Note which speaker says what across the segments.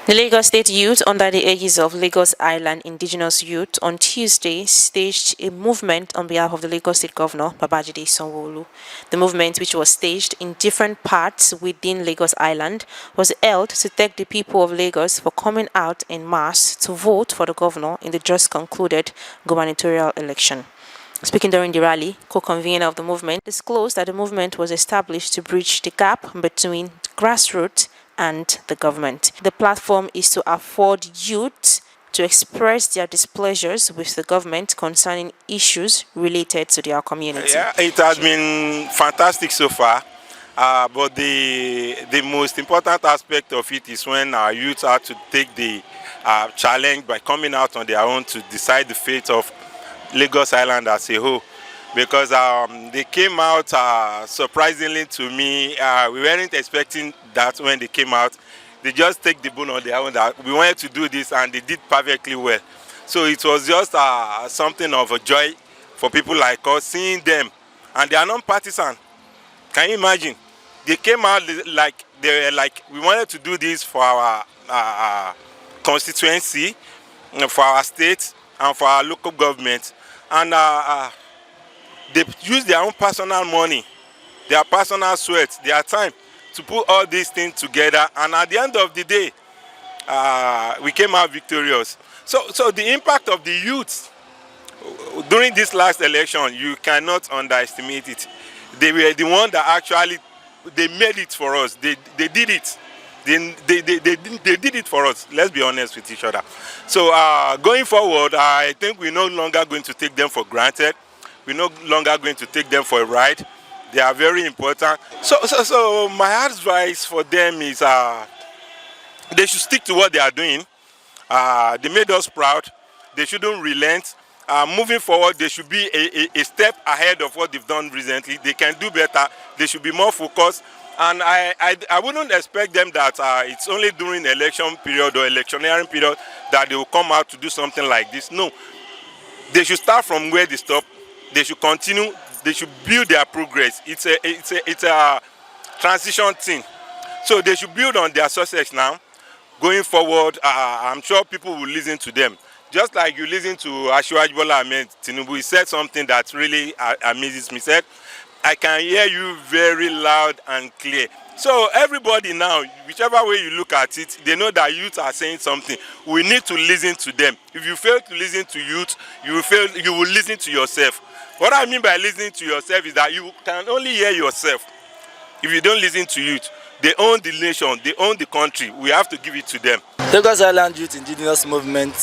Speaker 1: The Lagos State Youth, under the aegis of Lagos Island Indigenous Youth, on Tuesday staged a movement on behalf of the Lagos State Governor, babajide sanwo-olu. The movement, which was staged in different parts within Lagos Island, was held to thank the people of Lagos for coming out en masse to vote for the governor in the just concluded gubernatorial election. Speaking during the rally, co-convener of the movement disclosed that the movement was established to bridge the gap between grassroots and the government. The platform is to afford youth to express their displeasures with the government concerning issues related to their community.
Speaker 2: Yeah, it has been fantastic so far, but the most important aspect of it is when our youth are to take the challenge by coming out on their own to decide the fate of Lagos Island as a whole. Because they came out surprisingly to me. We weren't expecting that when they came out. They just take the bone on their own that we wanted to do this, and they did perfectly well. So it was just something of a joy for people like us seeing them, and they are non-partisan. Can you imagine? They came out like they were like, we wanted to do this for our constituency, for our state, and for our local government, and they use their own personal money, their personal sweat, their time to put all these things together, and at the end of the day, we came out victorious. So the impact of the youth during this last election, you cannot underestimate it. They were the one that actually, they made it for us. They did it. They did it for us. Let's be honest with each other. So going forward, I think we're no longer going to take them for granted. We're no longer going to take them for a ride. They are very important. So my advice for them is they should stick to what they are doing. They made us proud. They shouldn't relent. Moving forward, they should be a step ahead of what they've done recently. They can do better. They should be more focused. And I wouldn't expect them that it's only during election period or electioneering period that they will come out to do something like this. No. They should start from where they stop. They should continue. They should build their progress. It's a transition thing. So they should build on their success now. Going forward, I'm sure people will listen to them. Just like you listen to Asiwaju Bola Ahmed Tinubu, he said something that really amazes me. He said, I can hear you very loud and clear. So everybody now, whichever way you look at it, they know that youth are saying something. We need to listen to them. If you fail to listen to youth, you will listen to yourself. What I mean by listening to yourself is that you can only hear yourself. If you don't listen to youth, they own the nation, they own the country. We have to give it to them.
Speaker 3: Lagos Island Youth Indigenous Movement,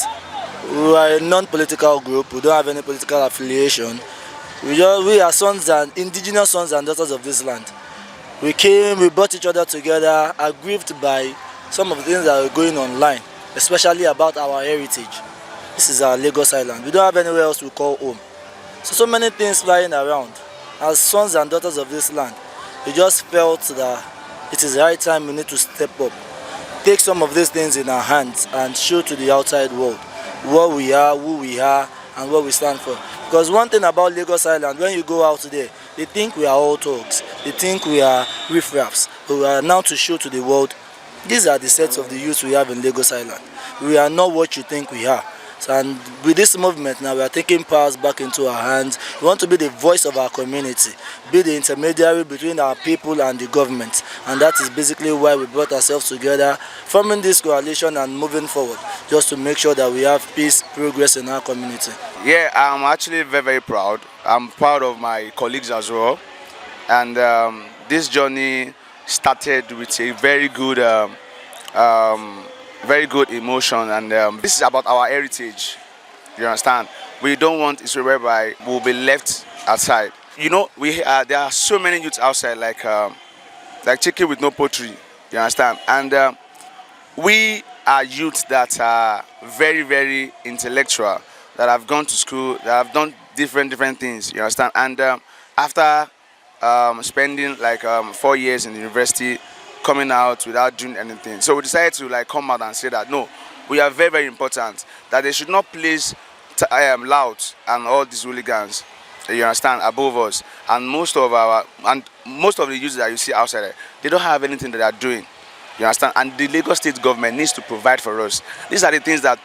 Speaker 3: we are a non-political group. We don't have any political affiliation. We are indigenous sons and daughters of this land. We brought each other together, aggrieved by some of the things that are going online, especially about our heritage. This is our Lagos Island. We don't have anywhere else we call home. So many things flying around. As sons and daughters of this land, we just felt that it is the right time we need to step up, take some of these things in our hands and show to the outside world what we are, who we are, and what we stand for. Because one thing about Lagos Island, when you go out today, they think we are all thugs, they think we are riffraffs, but we are now to show to the world, these are the sets of the youth we have in Lagos Island. We are not what you think we are. And with this movement now, we are taking powers back into our hands. We want to be the voice of our community, be the intermediary between our people and the government. And that is basically why we brought ourselves together, forming this coalition and moving forward, just to make sure that we have peace, progress in our community.
Speaker 4: Yeah, I'm actually very, very proud. I'm proud of my colleagues as well. And this journey started with a very good emotion, and this is about our heritage. You understand? We don't want Israel whereby we'll be left aside. You know, there are so many youths outside, like chicken with no poultry. You understand? And we are youths that are very, very intellectual, that have gone to school, that have done different things. You understand? And after spending like 4 years in the university, coming out without doing anything. So we decided to come out and say that no, we are very, very important, that they should not place loud and all these hooligans, you understand, above us. And most of the youths that you see outside, they don't have anything that they are doing. You understand? And the Lagos State government needs to provide for us. These are the things that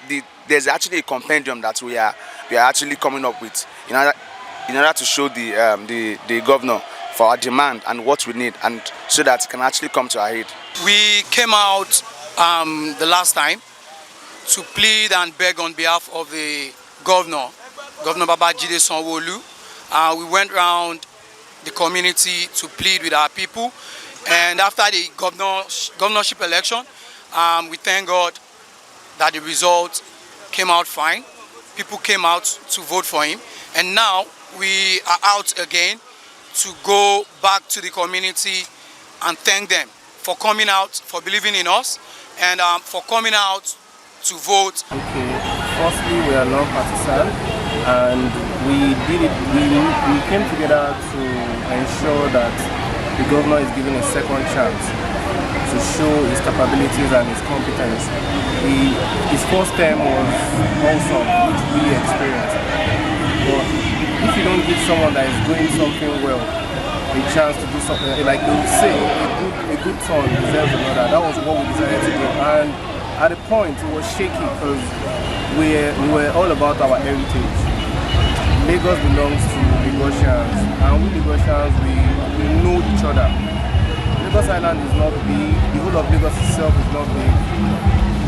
Speaker 4: there's actually a compendium that we are actually coming up with in order to show the governor for our demand and what we need, and so that it can actually come to our aid.
Speaker 5: We came out the last time to plead and beg on behalf of the Governor Babajide sanwo-olu. We went around the community to plead with our people, and after the governorship election, we thank God that the result came out fine. People came out to vote for him, and now we are out again to go back to the community and thank them for coming out, for believing in us, and for coming out to vote.
Speaker 6: Okay, firstly, we are non-partisan, and we did it. We came together to ensure that the governor is given a second chance to show his capabilities and his competence. His first term was awesome, which we experienced. But if you don't give someone that is doing something well a chance to do something, like they would say, a good son deserves another. That was what we decided to do. And at a point, it was shaky because we were all about our heritage. Lagos belongs to Lagosians, and we Lagosians, we know each other. Lagos Island is not big, the whole of Lagos itself is not big.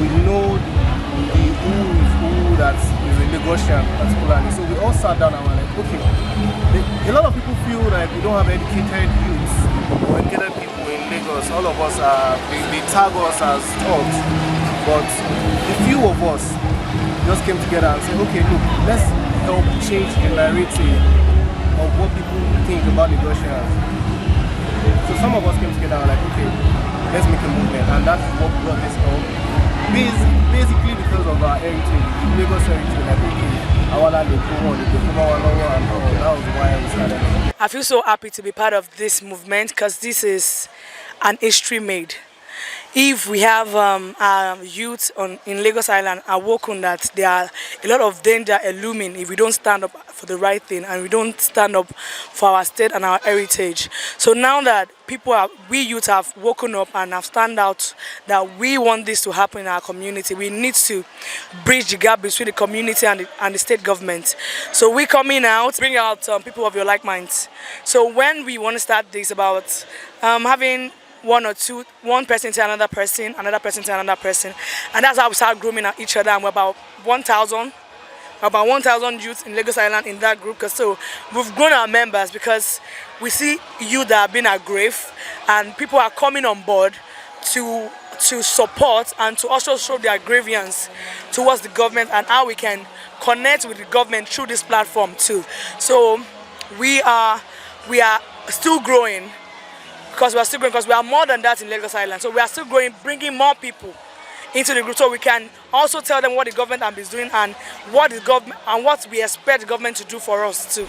Speaker 6: We know the who that is a Lagosian particularly. So we all sat down and were like, okay, a lot of people feel like we don't have educated youths or educated people in Lagos. All of us they tag us as thugs, but a few of us just came together and said, okay, look, let's help change the narrative of what people think about Lagosians. So some of us came together and were like, okay, let's make a movement, and that's what brought this up. Basically because of our heritage, Lagos heritage, like, okay, that was why we started.
Speaker 7: I feel so happy to be part of this movement because this is an history made. If we have our youth in Lagos Island awoken that there are a lot of danger looming if we don't stand up for the right thing and we don't stand up for our state and our heritage. So now that we youth have woken up and have stand out that we want this to happen in our community, we need to bridge the gap between the community and the state government. So we're coming out, bring out people of your like minds. So when we want to start this about having one person to another person to another person, and that's how we start grooming at each other. And we're about 1,000 youth in Lagos Island in that group. So we've grown our members because we see youth that have been at grave, and people are coming on board to support and to also show their grievance towards the government and how we can connect with the government through this platform too. So we are still growing. Because we are more than that in Lagos Island. So we are still growing, bringing more people into the group so we can also tell them what the government is doing and what we expect the government to do for us too.